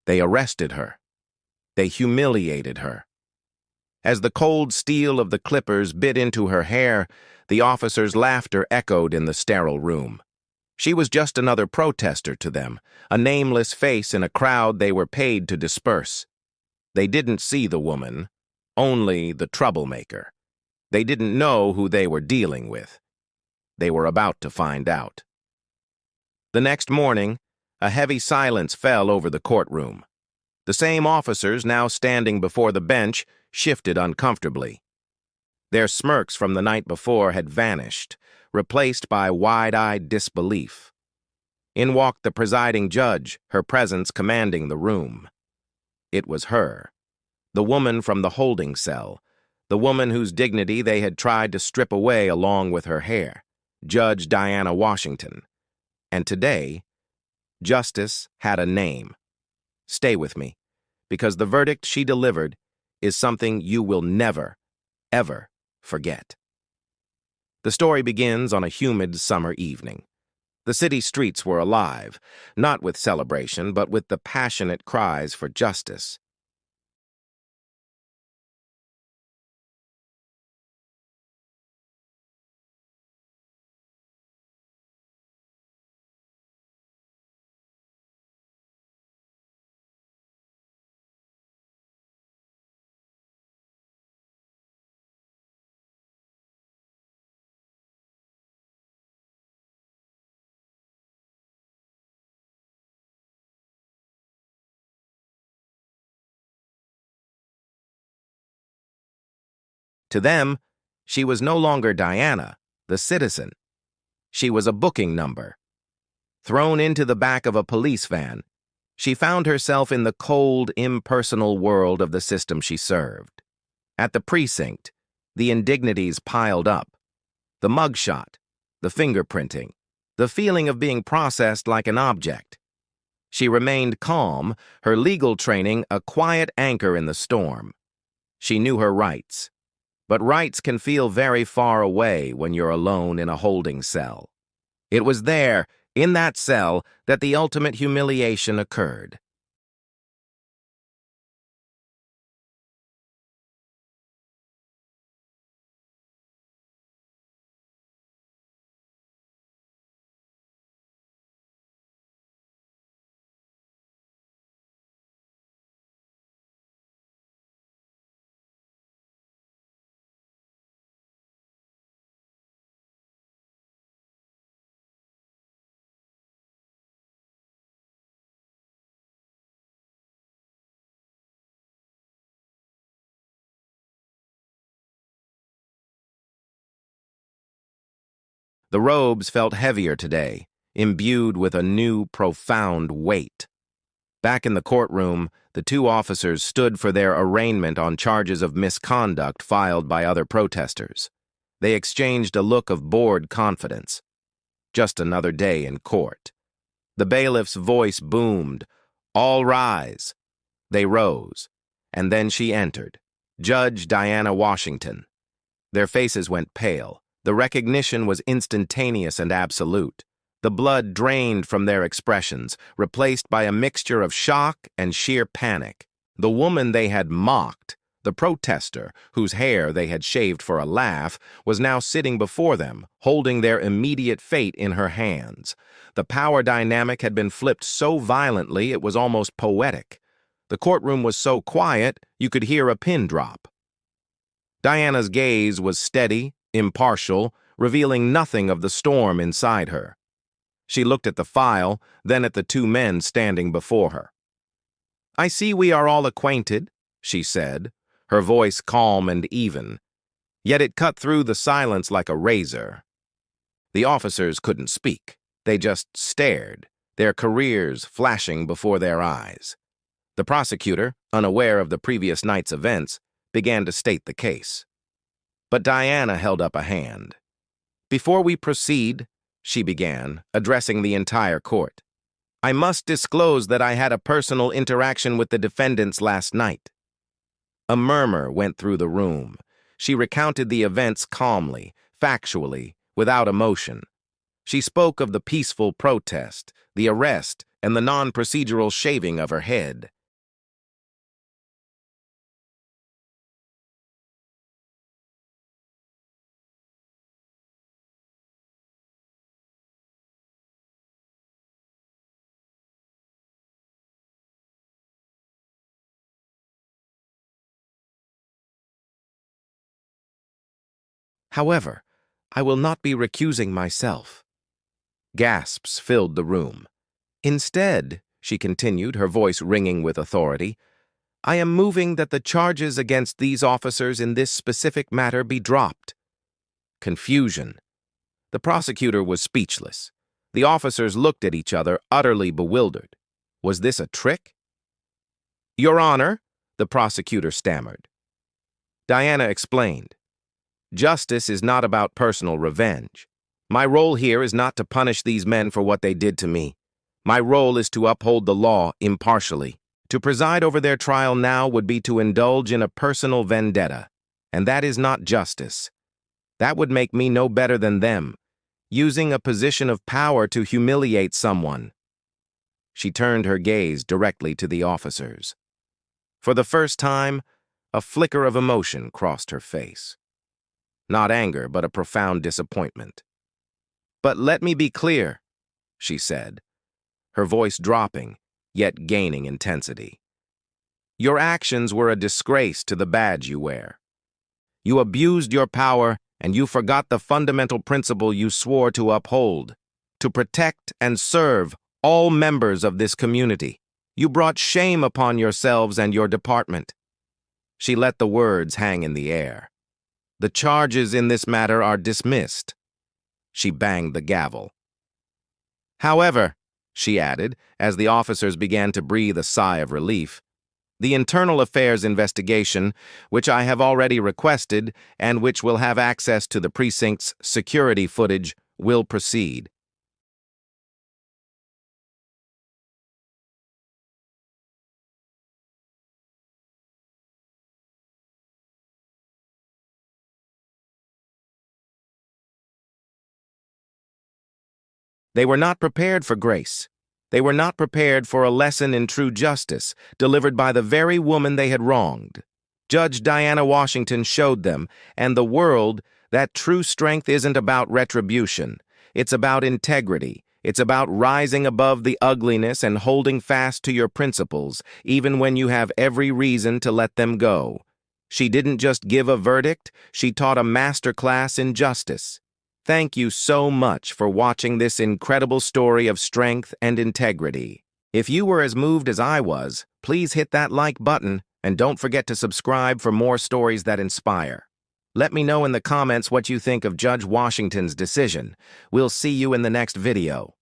They arrested her. They humiliated her. As the cold steel of the clippers bit into her hair, the officers' laughter echoed in the sterile room. She was just another protester to them, a nameless face in a crowd they were paid to disperse. They didn't see the woman, only the troublemaker. They didn't know who they were dealing with. They were about to find out. The next morning, a heavy silence fell over the courtroom. The same officers now standing before the bench shifted uncomfortably. Their smirks from the night before had vanished, replaced by wide-eyed disbelief. In walked the presiding judge, her presence commanding the room. It was her, the woman from the holding cell, the woman whose dignity they had tried to strip away along with her hair, Judge Diana Washington. And today, justice had a name. Stay with me, because the verdict she delivered is something you will never, ever forget. The story begins on a humid summer evening. The city streets were alive, not with celebration, but with the passionate cries for justice. To them, she was no longer Diana, the citizen. She was a booking number. Thrown into the back of a police van, she found herself in the cold, impersonal world of the system she served. At the precinct, the indignities piled up. The mugshot, the fingerprinting, the feeling of being processed like an object. She remained calm, her legal training a quiet anchor in the storm. She knew her rights. But rights can feel very far away when you're alone in a holding cell. It was there, in that cell, that the ultimate humiliation occurred. The robes felt heavier today, imbued with a new, profound weight. Back in the courtroom, the two officers stood for their arraignment on charges of misconduct filed by other protesters. They exchanged a look of bored confidence. Just another day in court. The bailiff's voice boomed, "All rise." They rose, and then she entered, Judge Diana Washington. Their faces went pale. The recognition was instantaneous and absolute. The blood drained from their expressions, replaced by a mixture of shock and sheer panic. The woman they had mocked, the protester, whose hair they had shaved for a laugh, was now sitting before them, holding their immediate fate in her hands. The power dynamic had been flipped so violently it was almost poetic. The courtroom was so quiet you could hear a pin drop. Diana's gaze was steady, impartial, revealing nothing of the storm inside her. She looked at the file, then at the two men standing before her. "I see we are all acquainted," she said, her voice calm and even, yet it cut through the silence like a razor. The officers couldn't speak. They just stared, their careers flashing before their eyes. The prosecutor, unaware of the previous night's events, began to state the case. But Diana held up a hand. "Before we proceed," she began, addressing the entire court, "I must disclose that I had a personal interaction with the defendants last night." A murmur went through the room. She recounted the events calmly, factually, without emotion. She spoke of the peaceful protest, the arrest, and the non-procedural shaving of her head. However, I will not be recusing myself. Gasps filled the room. Instead, she continued, her voice ringing with authority, I am moving that the charges against these officers in this specific matter be dropped. Confusion. The prosecutor was speechless. The officers looked at each other, utterly bewildered. Was this a trick? Your Honor, the prosecutor stammered. Diana explained. Justice is not about personal revenge. My role here is not to punish these men for what they did to me. My role is to uphold the law impartially. To preside over their trial now would be to indulge in a personal vendetta, and that is not justice. That would make me no better than them, using a position of power to humiliate someone. She turned her gaze directly to the officers. For the first time, a flicker of emotion crossed her face. Not anger, but a profound disappointment. But let me be clear, she said, her voice dropping, yet gaining intensity. Your actions were a disgrace to the badge you wear. You abused your power, and you forgot the fundamental principle you swore to uphold, to protect and serve all members of this community. You brought shame upon yourselves and your department. She let the words hang in the air. The charges in this matter are dismissed. She banged the gavel. However, she added, as the officers began to breathe a sigh of relief, the internal affairs investigation, which I have already requested and which will have access to the precinct's security footage, will proceed. They were not prepared for grace. They were not prepared for a lesson in true justice, delivered by the very woman they had wronged. Judge Diana Washington showed them, and the world, that true strength isn't about retribution. It's about integrity. It's about rising above the ugliness and holding fast to your principles, even when you have every reason to let them go. She didn't just give a verdict, she taught a masterclass in justice. Thank you so much for watching this incredible story of strength and integrity. If you were as moved as I was, please hit that like button and don't forget to subscribe for more stories that inspire. Let me know in the comments what you think of Judge Washington's decision. We'll see you in the next video.